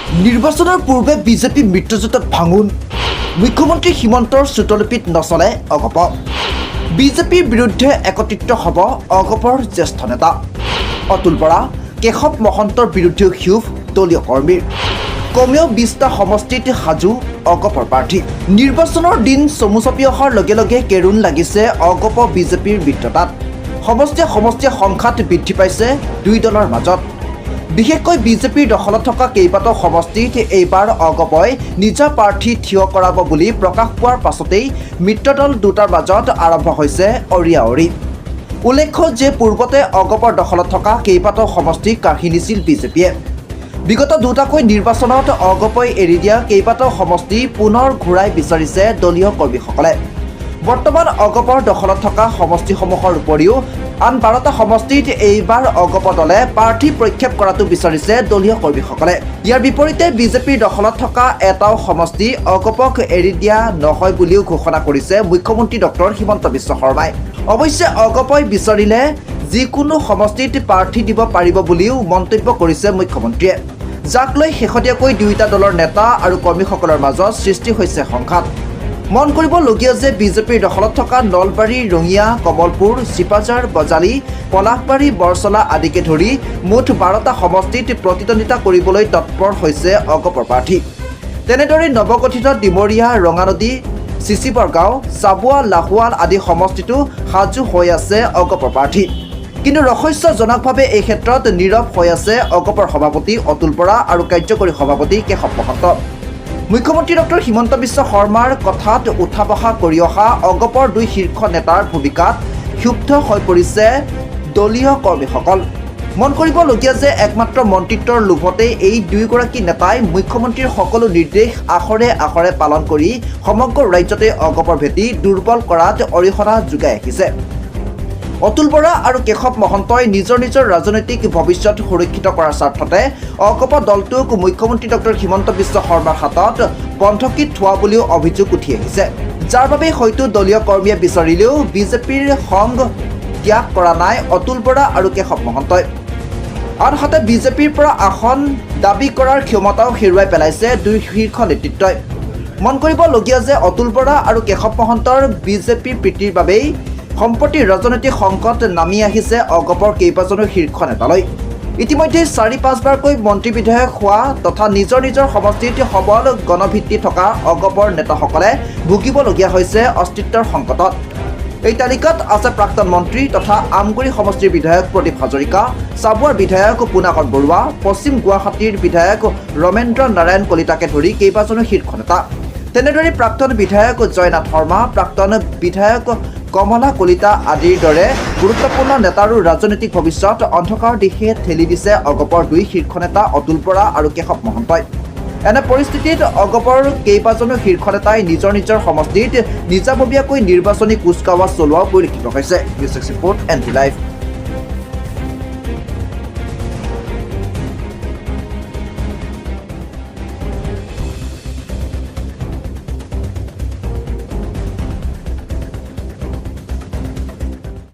নিৰ্বাচনৰ পূৰ্বে বিজেপি মিত্ৰজোঁটত ভাঙোন মুখ্যমন্ত্ৰী হিমন্তৰ চুটলিপিত নচলে অগপব বিজেপিৰ বিৰুদ্ধে একত্ৰিত হ'ব অগপৰ জ্যেষ্ঠ নেতা অতুল বৰা কেশৱ মহন্তৰ বিৰুদ্ধেও ক্ষোভ দলীয় কৰ্মীৰ কমেও 20টা সমষ্টিত সাজু অগপৰ প্ৰাৰ্থী নিৰ্বাচনৰ দিন চমু চাপি অহাৰ লগে লগে কেৰুণ লাগিছে অগপ বিজেপিৰ মিত্ৰতাত সমষ্টিয়ে সংঘাত বৃদ্ধি পাইছে দুই দলৰ মাজত বিশেষকৈ বিজেপিৰ দখলত থকা কেইবাটাও সমষ্টিত এইবাৰ অগপই নিজা প্ৰাৰ্থী থিয় কৰাব বুলি প্ৰকাশ পোৱাৰ পাছতেই মিত্ৰদল দুটাৰ মাজত আৰম্ভ হৈছে অৰিয়াঅৰি উল্লেখ্য যে পূৰ্বতে অগপৰ দখলত থকা কেইবাটাও সমষ্টি কাঢ়ি নিছিল বিজেপিয়ে বিগত দুটাকৈ নিৰ্বাচনত অগপই এৰি দিয়া কেইবাটাও সমষ্টি পুনৰ ঘূৰাই বিচাৰিছে দলীয় কৰ্মীসকলে বৰ্তমান অগপৰ দখলত থকা সমষ্টিসমূহৰ উপৰিও আন 12টা সমষ্টিত এইবাৰ অগপ দলে প্ৰাৰ্থী প্ৰক্ষেপ কৰাটো বিচাৰিছে দলীয় কৰ্মীসকলে ইয়াৰ বিপৰীতে বিজেপিৰ দখলত থকা এটাও সমষ্টি অগপক এৰি দিয়া নহয় বুলিও ঘোষণা কৰিছে মুখ্যমন্ত্ৰী ডক্টৰ হিমন্ত বিশ্ব শৰ্মাই অৱশ্যে অগপই বিচাৰিলে যিকোনো সমষ্টিত প্ৰাৰ্থী দিব পাৰিব বুলিও মন্তব্য কৰিছে মুখ্যমন্ত্ৰীয়ে যাক লৈ শেহতীয়াকৈ দুয়োটা দলৰ নেতা আৰু কৰ্মীসকলৰ মাজত সৃষ্টি হৈছে সংঘাত মন কৰিবলগীয়া যে বিজেপিৰ দখলত থকা নলবাৰী ৰঙিয়া কমলপুৰ চিপাঝাৰ বজালী পলাশবাৰী বৰচলা আদিকে ধৰি মুঠ 12টা সমষ্টিত প্ৰতিদ্বন্দ্বিতা কৰিবলৈ তৎপৰ হৈছে অগপৰ প্ৰাৰ্থী তেনেদৰে নৱগঠিত ডিমৰীয়া ৰঙানদী চিচিবৰগাঁও চাবুৱা লাহোৱাল আদি সমষ্টিতো সাজু হৈ আছে অগপৰ প্ৰাৰ্থী কিন্তু ৰহস্যজনকভাৱে এই ক্ষেত্ৰত নীৰৱ হৈ আছে অগপৰ সভাপতি অতুল বৰা আৰু কাৰ্যকৰী সভাপতি কেশৱ মহন্ত মুখ্যমন্ত্ৰী ডক্টৰ হিমন্ত বিশ্ব শৰ্মাৰ কথাত উঠা বহা কৰি অহা অগপৰ দুই শীৰ্ষ নেতাৰ ভূমিকাত ক্ষুব্ধ হৈ পৰিছে দলীয় কৰ্মীসকল মন কৰিবলগীয়া যে একমাত্ৰ মন্ত্ৰিত্বৰ লোভতে এই দুয়োগৰাকী নেতাই মুখ্যমন্ত্ৰীৰ সকলো নিৰ্দেশ আখৰে পালন কৰি সমগ্ৰ ৰাজ্যতে অগপৰ ভেটি দুৰ্বল কৰাত অৰিহণা যোগাই আহিছে অতুল বৰা আৰু কেশৱ মহন্তই নিজৰ ৰাজনৈতিক ভৱিষ্যত সুৰক্ষিত কৰাৰ স্বাৰ্থতে অগপ দলটোক মুখ্যমন্ত্ৰী ডক্টৰ হিমন্ত বিশ্ব শৰ্মাৰ হাতত বন্ধকীত থোৱা বুলিও অভিযোগ উঠি আহিছে যাৰ বাবে হয়তো দলীয় কৰ্মীয়ে বিচাৰিলেও বিজেপিৰ সংগ ত্যাগ কৰা নাই অতুল বৰা আৰু কেশৱ মহন্তই আনহাতে বিজেপিৰ পৰা আসন দাবী কৰাৰ ক্ষমতাও হেৰুৱাই পেলাইছে দুই শীৰ্ষ নেতৃত্বই মন কৰিবলগীয়া যে অতুল বৰা আৰু কেশৱ মহন্তৰ বিজেপিৰ প্ৰীতিৰ বাবেই সম্প্ৰতি ৰাজনৈতিক সংকট নামি আহিছে অগপৰ কেইবাজনো শীৰ্ষ নেতালৈ ইতিমধ্যে 4-5বাৰকৈ মন্ত্ৰী বিধায়ক হোৱা তথা নিজৰ সমষ্টিত সবল গণভিত্তি থকা অগপৰ নেতাসকলে ভুগিবলগীয়া হৈছে অস্তিত্বৰ সংকটত এই তালিকাত আছে প্ৰাক্তন মন্ত্ৰী তথা আমগুৰি সমষ্টিৰ বিধায়ক প্ৰদীপ হাজৰিকা চাবুৱাৰ বিধায়ক পুনাকণ বৰুৱা পশ্চিম গুৱাহাটীৰ বিধায়ক ৰমেন্দ্ৰ নাৰায়ণ কলিতাকে ধৰি কেইবাজনো শীৰ্ষ নেতা তেনেদৰে প্ৰাক্তন বিধায়ক জয়নাথ শৰ্মা প্ৰাক্তন বিধায়ক কমলা কলিতা আদিৰ দৰে গুৰুত্বপূৰ্ণ নেতাৰো ৰাজনৈতিক ভৱিষ্যত অন্ধকাৰ দিশে ঠেলি দিছে অগপৰ দুই শীৰ্ষ নেতা অতুল বৰা আৰু কেশৱ মহন্তই এনে পৰিস্থিতিত অগপৰ কেইবাজনো শীৰ্ষ নেতাই নিজৰ সমষ্টিত নিজাববীয়াকৈ নিৰ্বাচনী কুচকাৱাজ চলোৱাও পৰিলক্ষিত হৈছে নিউজ ৰিপৰ্ট এণ্ড লাইভ